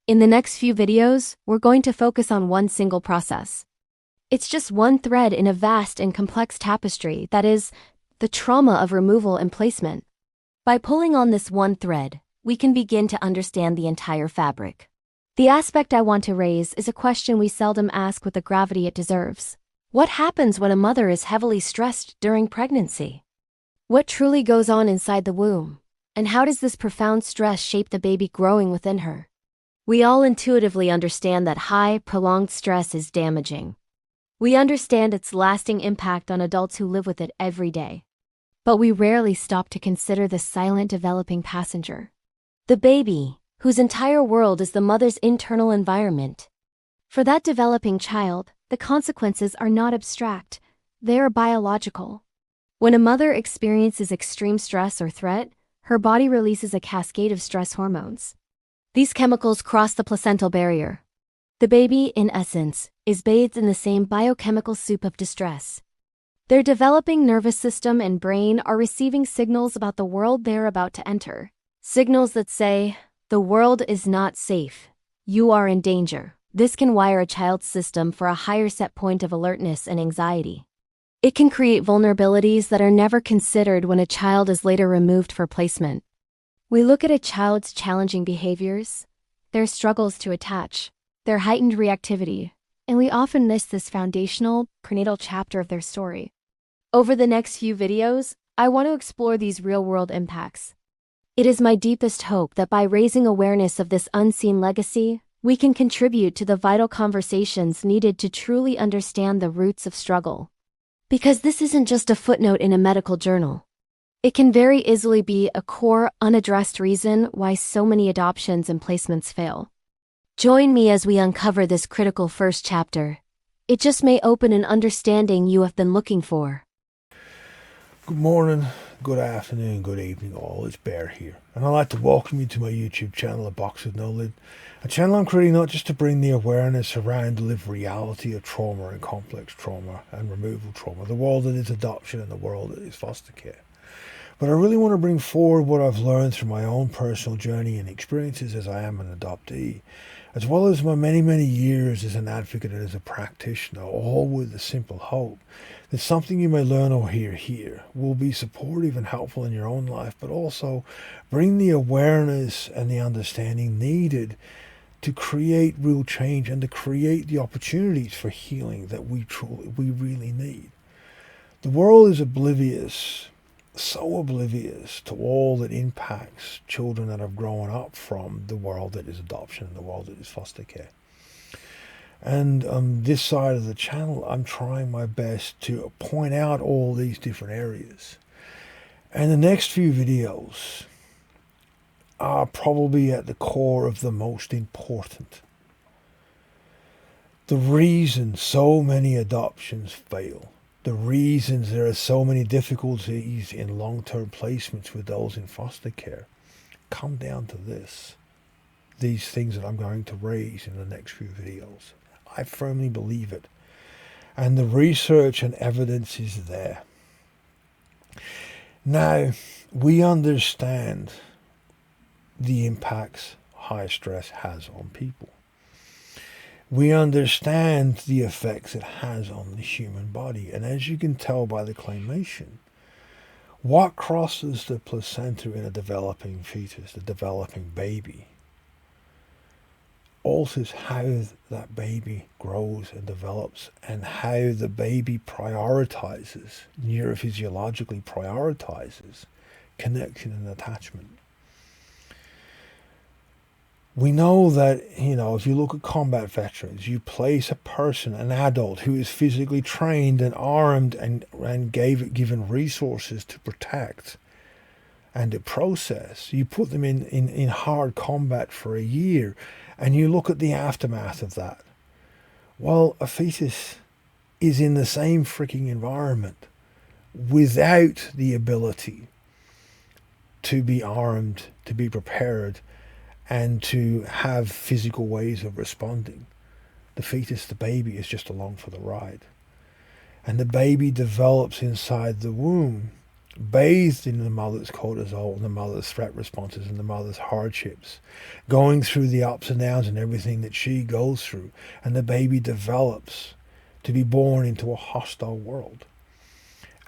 In the next few videos, we're going to focus on one single process. It's just one thread in a vast and complex tapestry that is, the trauma of removal and placement. By pulling on this one thread, we can begin to understand the entire fabric. The aspect I want to raise is a question we seldom ask with the gravity it deserves. What happens when a mother is heavily stressed during pregnancy? What truly goes on inside the womb? And how does this profound stress shape the baby growing within her? We all intuitively understand that high, prolonged stress is damaging. We understand its lasting impact on adults who live with it every day. But we rarely stop to consider the silent developing passenger. The baby, whose entire world is the mother's internal environment. For that developing child, the consequences are not abstract, they are biological. When a mother experiences extreme stress or threat, her body releases a cascade of stress hormones. These chemicals cross the placental barrier. The baby, in essence, is bathed in the same biochemical soup of distress. Their developing nervous system and brain are receiving signals about the world they're about to enter. Signals that say, the world is not safe. You are in danger. This can wire a child's system for a higher set point of alertness and anxiety. It can create vulnerabilities that are never considered when a child is later removed for placement. We look at a child's challenging behaviors, their struggles to attach, their heightened reactivity, and we often miss this foundational, prenatal chapter of their story. Over the next few videos, I want to explore these real-world impacts. It is my deepest hope that by raising awareness of this unseen legacy, we can contribute to the vital conversations needed to truly understand the roots of struggle. Because this isn't just a footnote in a medical journal. It can very easily be a core, unaddressed reason why so many adoptions and placements fail. Join me as we uncover this critical first chapter. It just may open an understanding you have been looking for. Good morning, good afternoon, good evening all, it's Bear here, and I'd like to welcome you to my YouTube channel, A Box with No Lid, a channel I'm creating not just to bring the awareness around the lived reality of trauma and complex trauma and removal trauma, the world that is adoption and the world that is foster care. But I really want to bring forward what I've learned through my own personal journey and experiences as I am an adoptee, as well as my many years as an advocate and as a practitioner, all with the simple hope that something you may learn or hear here will be supportive and helpful in your own life, but also bring the awareness and the understanding needed to create real change and to create the opportunities for healing that we really need. The world is oblivious, so oblivious to all that impacts children that have grown up from the world that is adoption and the world that is foster care. And on this side of the channel, I'm trying my best to point out all these different areas. And the next few videos are probably at the core of the most important. The reason so many adoptions fail. The reasons there are so many difficulties in long-term placements with those in foster care come down to these things that I'm going to raise in the next few videos. I firmly believe it. And the research and evidence is there. Now, we understand the impacts high stress has on people. We understand the effects it has on the human body. And as you can tell by the claimation, what crosses the placenta in a developing fetus, the developing baby, alters how that baby grows and develops and how the baby neurophysiologically prioritizes connection and attachment. We know that, if you look at combat veterans, you place a person, an adult, who is physically trained and armed and given resources to protect and to process. You put them in hard combat for a year, and you look at the aftermath of that. Well, a fetus is in the same freaking environment without the ability to be armed, to be prepared, and to have physical ways of responding. The fetus, the baby, is just along for the ride. And the baby develops inside the womb bathed in the mother's cortisol and the mother's threat responses and the mother's hardships, going through the ups and downs and everything that she goes through, and the baby develops to be born into a hostile world.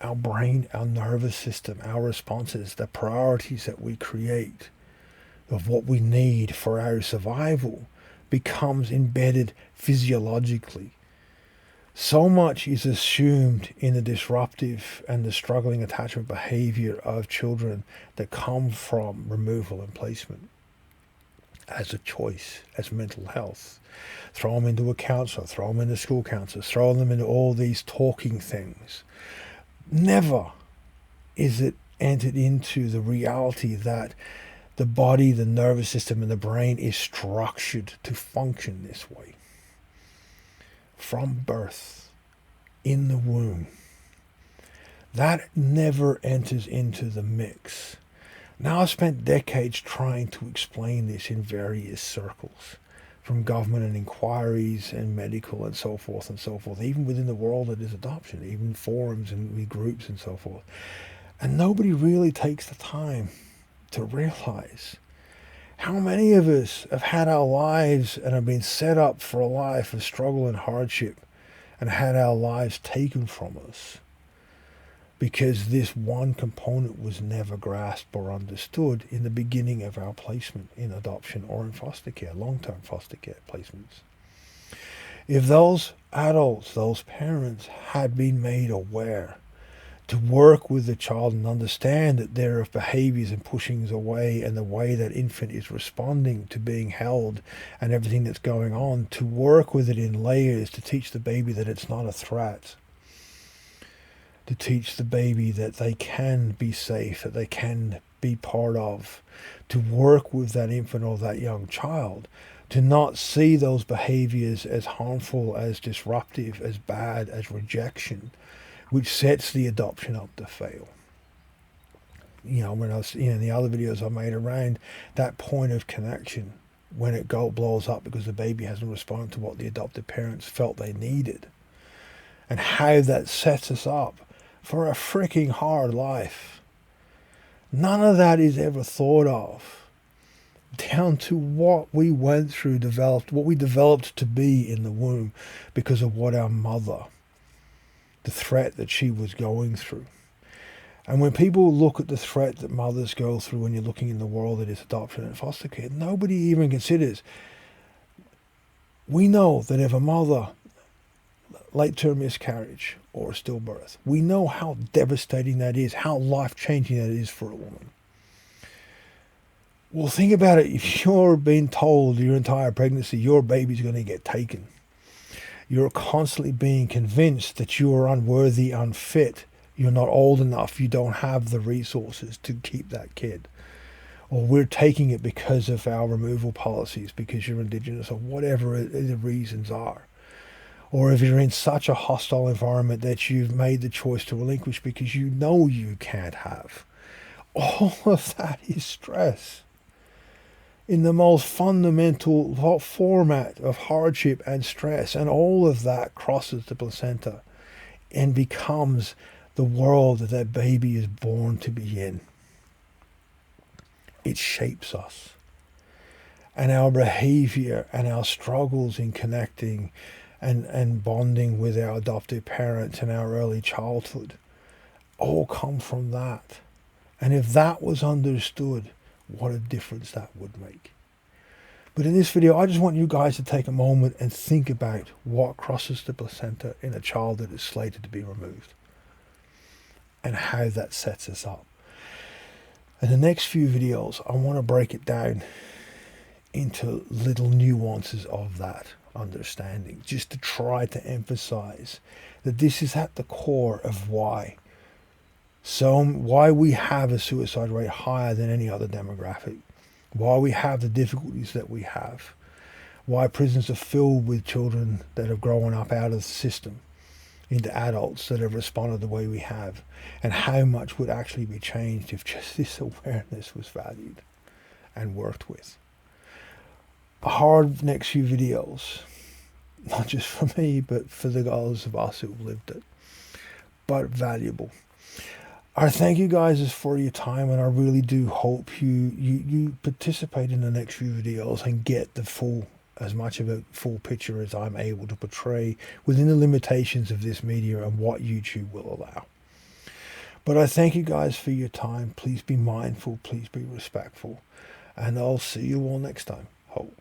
Our brain, our nervous system, our responses, the priorities that we create of what we need for our survival becomes embedded physiologically. So much is assumed in the disruptive and the struggling attachment behavior of children that come from removal and placement as a choice, as mental health. Throw them into a counsellor, throw them into school counselors, throw them into all these talking things. Never is it entered into the reality that the body, the nervous system, and the brain is structured to function this way. From birth, in the womb. That never enters into the mix. Now, I've spent decades trying to explain this in various circles, from government and inquiries and medical and so forth, even within the world that is adoption, even forums and groups and so forth. And nobody really takes the time to realize how many of us have had our lives and have been set up for a life of struggle and hardship and had our lives taken from us because this one component was never grasped or understood in the beginning of our placement in adoption or in foster care, long-term foster care placements. If those adults, those parents had been made aware to work with the child and understand that there are behaviors and pushings away and the way that infant is responding to being held and everything that's going on, to work with it in layers, to teach the baby that it's not a threat, to teach the baby that they can be safe, that they can be part of, to work with that infant or that young child, to not see those behaviors as harmful, as disruptive, as bad, as rejection, which sets the adoption up to fail. When I was in the other videos I made around that point of connection, when it blows up because the baby hasn't responded to what the adoptive parents felt they needed, and how that sets us up for a freaking hard life. None of that is ever thought of, down to what we went through, what we developed to be in the womb because of what our mother, the threat that she was going through. And when people look at the threat that mothers go through when you're looking in the world that is adoption and foster care, nobody even considers. We know that if a mother, late-term miscarriage or stillbirth, we know how devastating that is, how life-changing that is for a woman. Well, think about it. If you're being told your entire pregnancy your baby's going to get taken, you're constantly being convinced that you are unworthy, unfit, you're not old enough, you don't have the resources to keep that kid. Or we're taking it because of our removal policies, because you're Indigenous, or whatever the reasons are. Or if you're in such a hostile environment that you've made the choice to relinquish because you know you can't have. All of that is stress. In the most fundamental format of hardship and stress, and all of that crosses the placenta and becomes the world that that baby is born to be in. It shapes us, and our behavior and our struggles in connecting and bonding with our adoptive parents in our early childhood all come from that. And if that was understood, what a difference that would make. But in this video, I just want you guys to take a moment and think about what crosses the placenta in a child that is slated to be removed and how that sets us up. In the next few videos, I want to break it down into little nuances of that understanding, just to try to emphasize that this is at the core of why we have a suicide rate higher than any other demographic, why we have the difficulties that we have, why prisons are filled with children that have grown up out of the system into adults that have responded the way we have, and how much would actually be changed if just this awareness was valued and worked with. A hard next few videos, not just for me, but for those of us who've lived it, but valuable. I thank you guys for your time, and I really do hope you participate in the next few videos and get the full, as much of a full picture as I'm able to portray within the limitations of this media and what YouTube will allow. But I thank you guys for your time. Please be mindful, please be respectful, and I'll see you all next time. Hope.